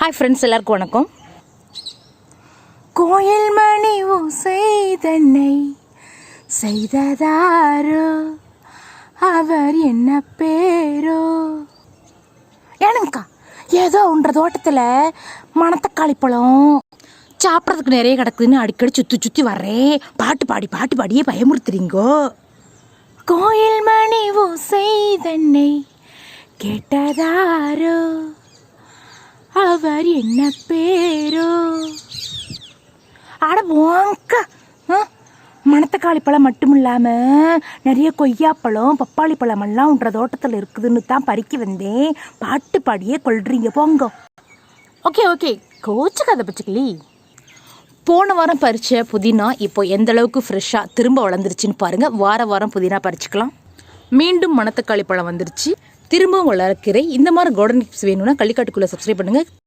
Hi friends, எல்லாருக்கும் வணக்கம். கோயில் மணி ஓசை தன்னை செய்ததாரோ, அவர் என்ன பேரோ? ஏனுங்கக்கா, ஏதோ உன்ற தோட்டத்தில் மணத்தக்காளி பழம் சாப்பிட்றதுக்கு நிறைய கிடக்குதுன்னு அடிக்கடி சுற்றி சுற்றி வர்றேன். பாட்டு பாடியே பயமுறுத்துறீங்கோ. கோயில் மணி ஓசை தன்னை கேட்டதாரோ, அவர் என்ன பேரோ? அட போங்க, மணத்தக்காளி பழம் மட்டும் இல்லாமல் நிறைய கொய்யாப்பழம் பப்பாளி பழமெல்லாம் உன்ற தோட்டத்தில் இருக்குதுன்னு தான் பறிக்க வந்தேன். பாட்டு பாடியே கொள்றீங்க போங்க. ஓகே கோச்சுக்காத பச்சைக்கிளி. போன வாரம் பறித்த புதினா இப்போ எந்த அளவுக்கு ஃப்ரெஷ்ஷாக திரும்ப வளர்ந்துருச்சுன்னு பாருங்கள். வாரம் புதினா பறிச்சுக்கலாம். மீண்டும் மணத்தக்காளி பழம் வந்துருச்சு, திரும்பவும் வளர்க்கிறேன். இந்த மாதிரி கார்டன் டிப்ஸ் வேணும்னா கள்ளிக்காட்டுக்குள்ளே சப்ஸ்கிரைப் பண்ணுங்கள்.